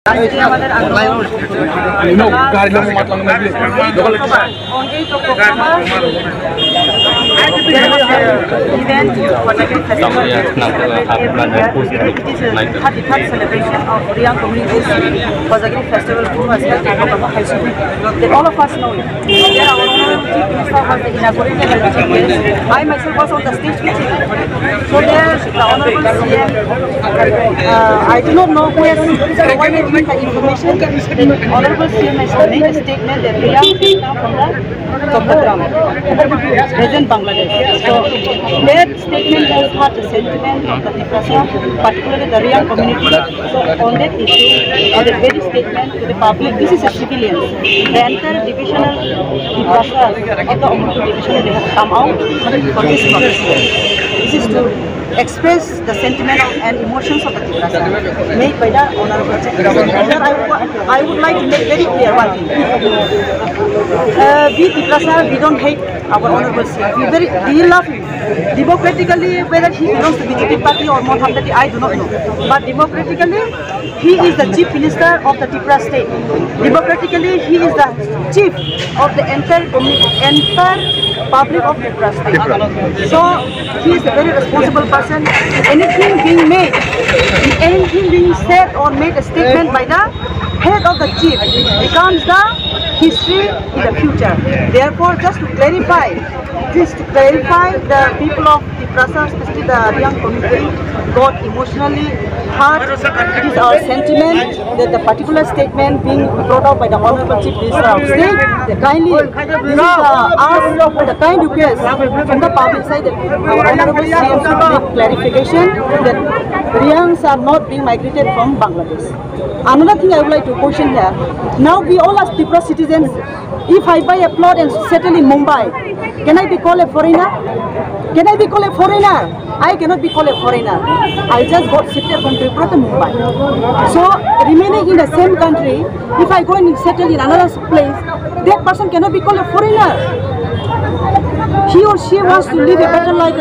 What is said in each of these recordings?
আমাদের celebration of Riyang community's Kozagiri festival who was held in Kokama High School. That all of us know it. There our honorable chief minister was inaugurated by the GPS. I myself was on the stage with him. So there the honorable CM, I do not know who has provided me the information. The honorable CM has made a statement that Riyang is now from the Chottagram, present Bangladesh. So that statement has had a sentiment of the Tiprasa, particularly the Riyang community. So on that issue, on that very statement to the public, this is a civilian. The entire divisional Tiprasa of the Omurku division, they have come out for this protest. This is to express the sentiment and emotions of the Tiprasa made by the honorable Secretary. I would like to make very clear one thing. We Tiprasa, we don't hate our honorable CM. We love him. Democratically, whether he belongs to the BJP party or Moham party, I do not know. But democratically, he is the chief minister of the Tripura state. Democratically, he is the chief of the entire public of Tripura state. So he is a very responsible person. Anything being made, anything being said or made a statement by the head of the chief becomes the history in the future. Therefore, just to clarify, the people of Tiprasa, especially the Riyang community, got emotionally hurt. It is our sentiment that the particular statement being brought out by the Honorable Chief Minister of State, the kind request from the public side that our Honorable CM should make clarification that Riyangs are not being migrated from Bangladesh. Another thing I would like to question here, now we all as Tripura citizens, if I buy a plot and settle in Mumbai, can I be called a foreigner? Can I be called a foreigner? I cannot be called a foreigner. I just got shifted from Tripura to Mumbai. So, remaining in the same country, if I go and settle in another place, that person cannot be called a foreigner. He or she wants to live a better life.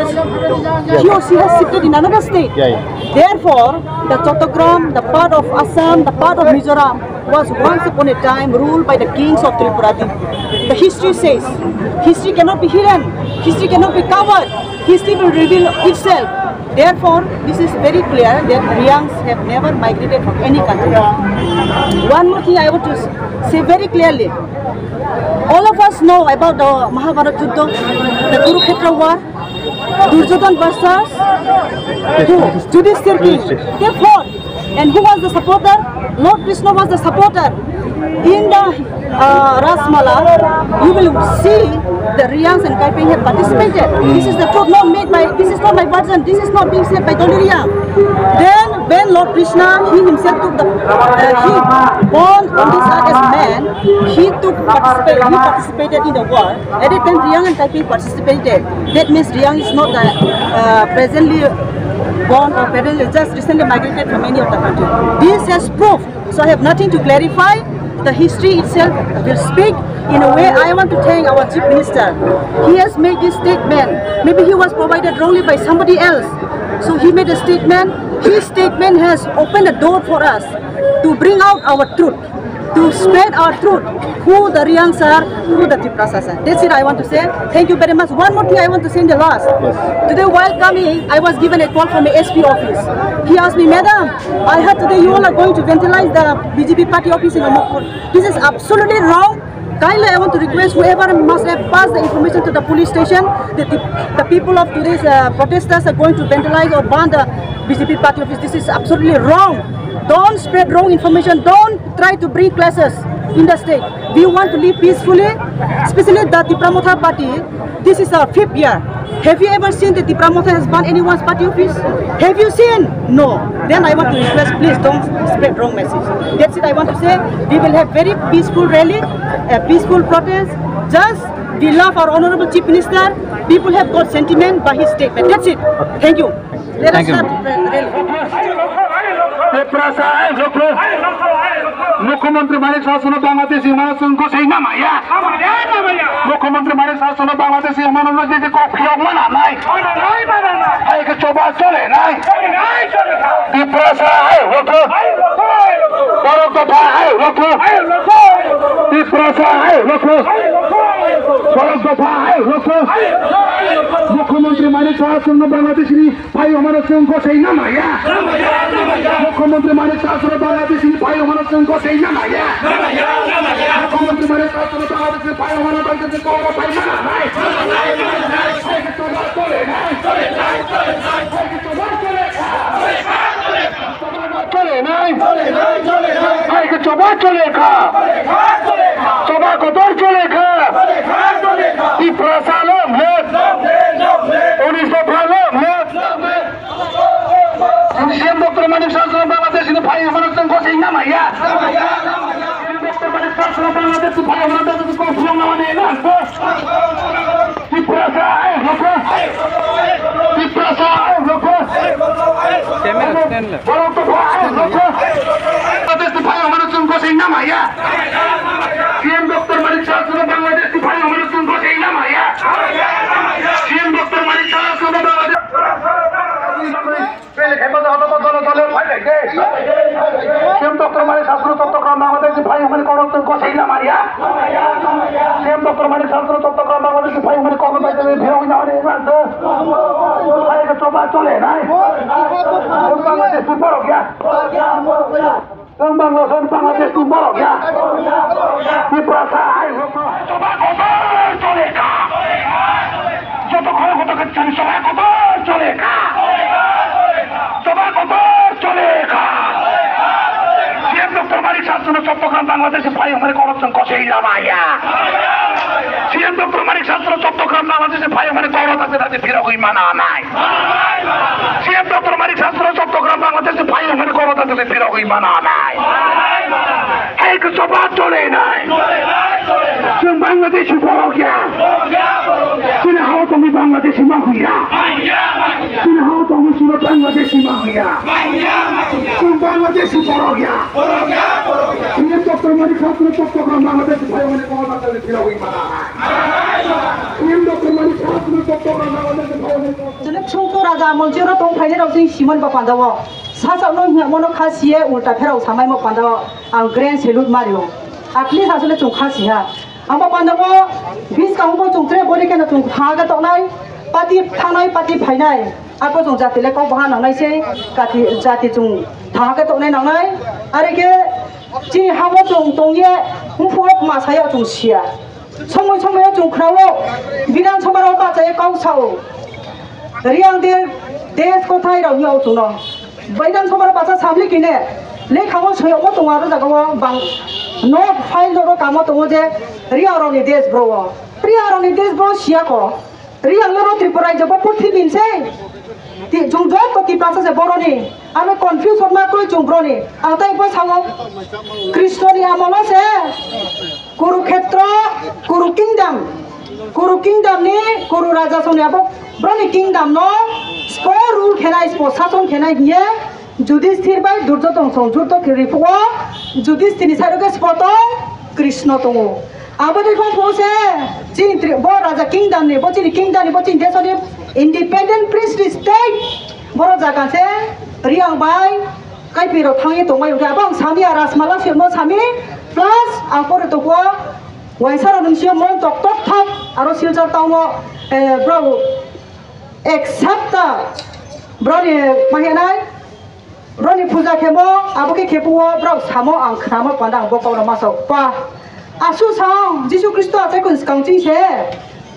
He or she has shifted in another state. Therefore, the Chottagram, the part of Assam, the part of Mizoram was once upon a time ruled by the kings of Tripura. The history says, history cannot be hidden, history cannot be covered, history will reveal itself. Therefore, this is very clear that Riyangs have never migrated from any country. One more thing I want to say very clearly. All of us know about the Mahabharata Juddha, the Kurukshetra war, Duryodhana versus Yudhishthira king. They fought. And who was the supporter? Lord Krishna was the supporter. In the Rasmala, you will see the Riyangs and Kaiping have participated. This is the truth, not made by, this is not my version, this is not being said by Tony Riyang. Then, when Lord Krishna, he himself took the, he born on this earth as man, he participated in the war. At that time, Riyang and Kaiping participated. That means Riyang is not presently born or just recently migrated from any of the country. This has proof. So I have nothing to clarify. The history itself will speak. In a way, I want to thank our Chief Minister. He has made this statement. Maybe he was provided wrongly by somebody else. So he made a statement. His statement has opened a door for us to bring out our truth, to spread our truth, who the Riyangs are, who the Tiprasas are. That's it I want to say. Thank you very much. One more thing I want to say in the last. Today while coming, I was given a call from the SP office. He asked me, Madam, I heard today you all are going to vandalize the BJP party office in Omurku. This is absolutely wrong. Kindly, I want to request whoever must have passed the information to the police station that the people of today's protesters are going to vandalize or burn the BJP party office. This is absolutely wrong. Don't spread wrong information. Don't try to bring clashes in the state. We want to live peacefully, especially the Tipramotha party. This is our 5th year. Have you ever seen that Tipramotha has burned anyone's party office? Have you seen? No. Then I want to request, please don't spread wrong message. That's it I want to say. We will have very peaceful rally, a peaceful protest. Just we love our Honorable Chief Minister. People have got sentiment by his statement. That's it. Thank you. Let us start the rally. मुख्यमंत्री मानिक शासन बांग्लादेश हिमालय को सही ना माया मुख्यमंत्री मानिक शासन बांग्लादेश हिमालय को फिर मना नहीं है कि चौबा चले नहीं Tiprasa है वो तो দফা আয় লক্ষ্য আয় লক্ষ্য সড়ক দফা আয় লক্ষ্য মুখ্যমন্ত্রী মানিক সাহা শূন্য বাংলাদেশি ভাই আমার সংখ্য সেই নামাইয়া মুখ্যমন্ত্রী মানিক সাহা শূন্য বাংলাদেশি ভাই আমার সংখ্য সেই নামাইয়া মুখ্যমন্ত্রী মানিক সাহা শূন্য বাংলাদেশি ভাই আমার বাংলাদেশি কৌর ভাই মানা নাই চলে নাই চলে খা সভা কত চলে খা কি প্রসালম হেত 19 ফালম হেত সিএম ডক্টর মানিক সাহা বাংলাদেশ ভাই আমার সংখ্য সেই নামাইয়া ডক্টর মানিক সাহা বাংলাদেশ ভাই আমার বাংলাদেশ কো ফোন না মানে না কি প্রসা আয় লোক কি প্রসা আয় লোক বড় তো ভাই লোক বাংলাদেশ ভাই আমার সংখ্য সেই নামাইয়া সিএম ডক্টর মানিক সাহা বাংলাদেশ ভাই আমার সংখ্য সেই নামাইয়া CM doctor Manik Saha Bangladesh CM doctor Manik Saha Chittagong Bangladesh ভাই আমার সংখ্য সেই নামাইয়া সিএম ডক্টর মানিক সাহা চট্টগ্রাম বাংলাদেশ ভাই আমার কর্মচারী ভিড় না চলে নাই বাংলাদেশ তুই বড় গিয়া বাংলাদেশ তুই বড় গিয়া কি প্রসা আয় চলে খা যত খবর কত করছেন সবাই কত চলে খা সবাই কত চলে খা সিএম ডক্টর মানিক সাহা চট্টগ্রাম বাংলাদেশে ভাই আমার করছেন সেই নামাইয়া সিএম ডক্টর মানিক সাহা চট্টগ্রাম বাংলাদেশে ভাই আমার গৌরব আছে তাতে ফেরকই মানা নাই সিএম ডক্টর মানিক সাহা চট্টগ্রাম বাংলাদেশে ভাই আমার গৌরব আছে ফেরকই মানা নাই এক সভা চলে নাই বাংলাদেশি বড় গিয়া তুমি হাও তুমি বাংলাদেশি মা হইয়া তুমি হাও তুমি শুনো বাংলাদেশি মা হইয়া তুমি বাংলাদেশি বড় গিয়া সিএম ডক্টর মানিক সাহা চট্টগ্রাম বাংলাদেশ ভাই আমার গৌরব আছে ফেরকই মানা নাই সিএম ডক্টর মানিক সাহা চট্টগ্রাম বাংলাদেশ ভাই আমার 저는 청소라자 먼저로 동파이네라고 생 시몬 바판다워 사사는 모노 카시에 울타 페라고 사마이 못 판다워 안 그랜 셀룻 마리오 아플리 사슬레 좀 카시야 아마 판다워 비스 강보 좀 트레 보리케나 좀 하가 떠나이 파티 타나이 파티 파이나이 아고 좀 자티레 거 바하 나나이세 가티 자티 좀 다가 떠나이 나나이 아래게 지 하고 좀 동예 홍포 마사야 좀 시야 청모야 좀 크라워 미란 처바로 빠져에 까우사오 रियांदेर देश को थाई राव याव तुनो बैदान सबार पासा सामले किने लेखाव सयमो दंआरो जागाव बां नो फाइल दरो कामो दङ जे रियारनि देश ब्रो सियाको रियांगरो त्रिपुरा जब पुथि मिनसे ति जुं जब को ति पासा जे बरनि आमे कन्फ्यूज हरमा कोइ जुं ब्रनि आताय बो सावो कृष्णनि आमलो से कुरुक्षेत्र कुरु किंगडम नि कुरु राजा सोनियाबो ब्रनि किंगडम नो स्पो रूल खेनाय स्पो शासन खेनाय हिये जुधिष्ठिर बाय दुर्योधन संजुत रिफुआ जुधिष्ठिरनि साइडके स्पतो कृष्ण दङ आबोदि फंसे जिन बो राजा किंगडम नि बोचिनि किंगडम नि बोचिनि देशनि इंडिपेंडेंट प्रिंसलि स्टेट बरो जागासे रियां बाय काइपिरो थांगे दंबाय उगाबो सामिया राजमाला सेमो सामि प्लस आपर तको वाइसार नोंसियो मन टक टक थाक आरो सिलचर टाउनो ब्रो एक्सेप्ट ब्रनि माहेनाय ब्रनि पूजा खेमो आबोके खेपुओ ब्रो सामो आं खामो पांदां बकावनो मासो पा आसु सां जिसु ख्रिस्ट आचे कुन स्काउंटिं से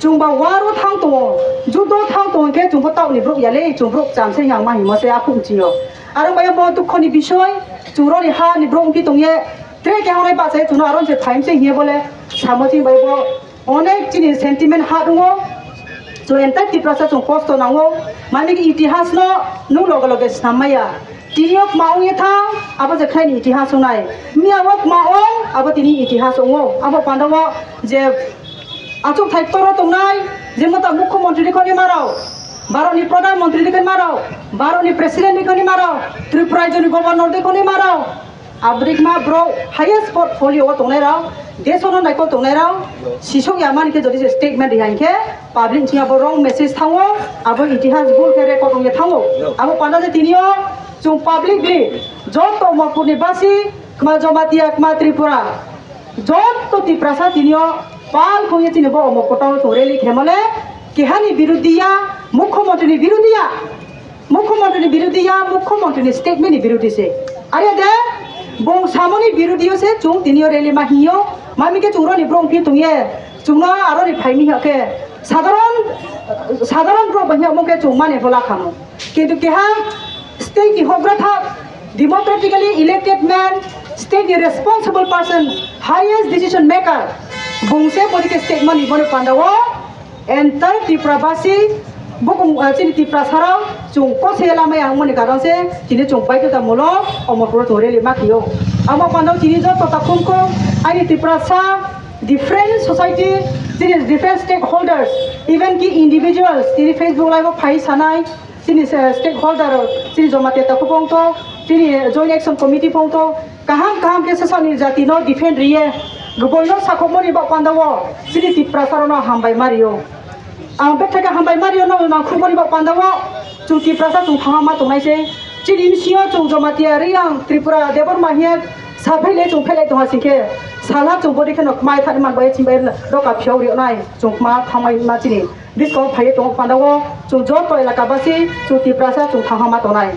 जुंबा वारो थां दङ जुदो थां दङ के जुंबो टाउनि ब्रो याले जुंब्रो जामसे yang माहि मसे आफुंजियो आरो बाय बो दुखनि बिषय जुरनि हानि ब्रोंकि दंये ट्रे के हावनाय बासे जुनो आरो जे टाइम से हिये बोले सामोजि बाय बो अनेक जिनि सेन्टिमेन्ट हा दङ जो एंटार टिप्रासा जों खस्थ नांगौ माने इतिहास न नु लगे लगे सामाया तिनियक माउ था अब जे खायनि इतिहास नाय मियावक माउ अब तिनि इतिहास दङो अब पांडव जे आचो थाइतर दंनाय जे मता मुख्यमंत्री खनि माराव भारतनि प्रधानमंत्री खनि माराव भारतनि प्रेसिडेंट खनि माराव त्रिपुरा राज्यनि गवर्नर खनि माराव आब्रिकमा ब्रो हाईएस्ट पोर्टफोलियो दंनाय राव देशनो नायको दंनाय राव सिसक यामानि के जदि स्टेटमेंट दिहाइके पब्लिक सिङाबो रंग मेसेज थाङो आबो इतिहास बुल के रेकर्ड दंगे थाङो आबो पांडा जे तिनियो जों पब्लिकलि जत मपुरनि बासि kma Jamatia kma Tripura jot to Tiprasa tinio pal khoye chini bo mo kotao to reli khemale kihani birudiya mukhomantri birudiya mukhomantri statement ni birudi se are de bong samoni birudiyo se chung tinio reli ma hiyo mami ke chungro ni brong phi tungye chungna aro ni phaimi hake সাধারণ bro বহিয়া মকে চুমানে বলা খামো কিন্তু কেহা state কি হগ্রথা democratically elected man state the responsible person highest decision maker bungse bodike statement ibone pandawo enter Triprabasi bukum chini Tripura sarao chung ko sela mai amone karon se chini chung pai to tamolo omopro thore le makiyo amo pandaw chini jo to takumko ai Tripura sa different society different stakeholders even ki individuals tini Facebook live phai sanai tini stakeholder tini jomate ta pongto tini joint action committee pongto kaham ke sasani jati no defend riye goboino sakomori ba pandawo tini Tripura sarono hambai mario ang betaka hambai mario no ma khumori ba pandawo chu Tripura sa chu thama to mai se tini msio chu jomate riang Tripura debor mahia saphele chu phele to hasike sala chung bodi khan mai thad man bai chimbai doka phiau ri nai chung ma thamai ma chini disco phai to pandawo chung jo to elaka basi chu Tripura sa chung thama to nai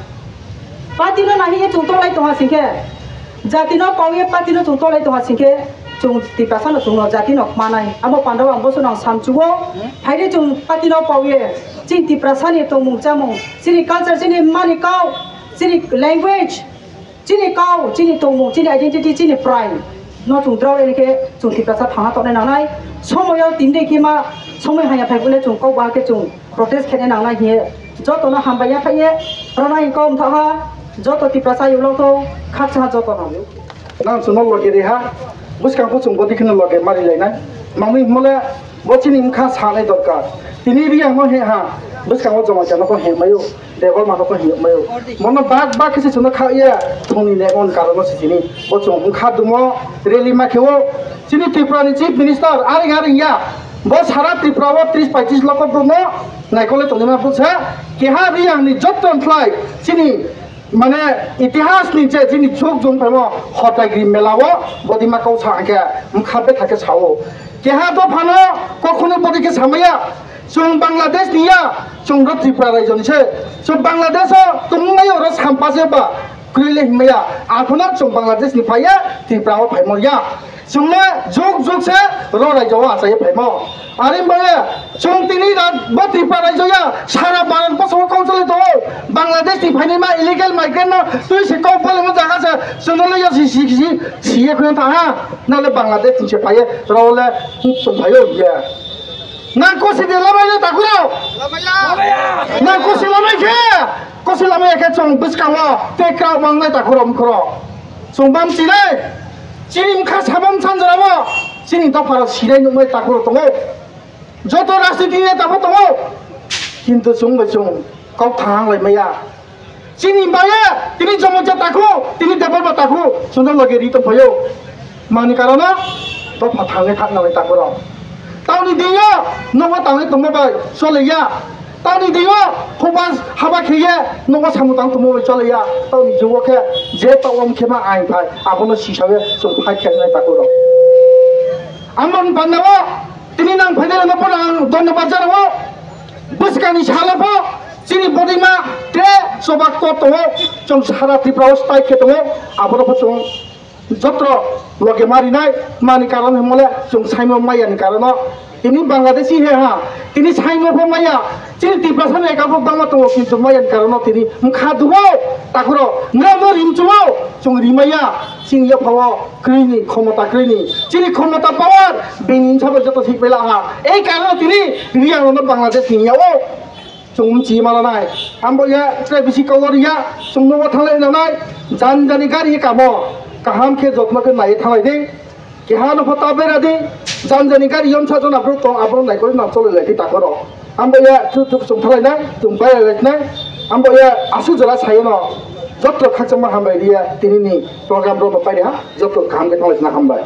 patino nahi e chung to lai to hasike jatino pawe patino chung to lai to hasike chung Tripura sa no chung no jatino manai amo pandawo ambo sunang samchuo phaide chung patino pawe chin Tripura sa ni to mung chamung sini culture sini mani kau sini language chini kau chini tomu chini identity chini pride no chung draw le ke chung Tripura sa thanga to na nai somoyo tinde ki ma somoy haya phai bole chung kau ba ke chung protest khene na nai he joto na hambaya phaiye ronai kom tha joto Tripura sa yulo to khakcha joto na nang suno loge de ha buskang ko chung bodi khene loge mari lai nai mangmi mole bochini mkha sane dorkar tini ri ang he ha buskang ko joma jana ko he mayo devol ma ko he mayo mono bag kisi suno kha ya thoni le on karono sini bochong mkha dumo reli ma khewo chini Tripura ni chief minister ari ya bo sara Tripura wo 30-35 lok dumo naikole toni ma pucha ke ha ri ang ni joton fly chini মানে ইতিহাস নিচে যিনি যোগ জং পাবো হতাগ্রি মেলাও বদিমা কৌ সাকে মুখাবে থাকে ছাও কেহা তো ফানো কখনো বদিকে সামাইয়া जों बांग्लादेश निया जों Tripura रायजो निसे जों बांग्लादेश तुंगायो र सामपाजेबा ग्रिले हिमया आफना जों बांग्लादेश नि फाया Tripura हो फाइमया जोंने जुग से र रायजो आसाय फाइमो आरे बे जों तिनि ब Tripura रायजो या सारा भारत बसो काउन्सिल दो बांग्लादेश नि फाइनि मा इलीगल माइग्रेंट तुइ से कौ फले म जागा से जोंले या सिए खन था नाले बांग्लादेश नि से फाये रले जों फायो या na kosi de lamai ta kuro na kosi lamai ke chong biskawa te kraw mangnai ta kuro mkro chong bam chile chinim kha sabam chanjarawa chini ta phara silai numai ta kuro tongo joto rajniti ne ta tongo kintu chong kau thang lai maya chini baya tini jomoja ta ko tini debal ba ta ko chondol lage ri to bhayo mani karana to phathangai thak na ta kuro Tawni dingo nongo tawni tongmo ba soleya tawni dingo khobas haba kheye nongo samutang tongmo ba soleya tawni juwo khe je tawom khema ain phai abono sisabe song phai khenai takuro amon bannawo tini nang phaidele no pona dhonnobad janawo buskani salabo chini bodima tre sobak ko to chong sara Tripura stai khe to abono phachong jotro loge mari nai mani karon hemole chung saimo maya ni karono ini Bangladeshi he ha tini saimo pho maya chini Tripura sa ne ka pho dama to kintu maya ni karono tini mkha duwo takuro namo rimchuo chung rimaya chini ya phawo krini khomota krini chini khomota power benin sabe joto thik bela ha ei karono tini riang no Bangladesh ni yao chung chi mala nai ambo ya tre bisi koloria chung no thalai na nai janjani gari kamo kaham ke jotma ke nai thalai de ke hanu phota bera de janjani gari yom sa jona bro to abro nai koi na chole lai ti takoro ambo ya tu chung thalai na tum pai lai na ambo ya asu jala sayo no jotro khachama hambai dia tini ni program ro pai ha jotro kham ke thalai na hambai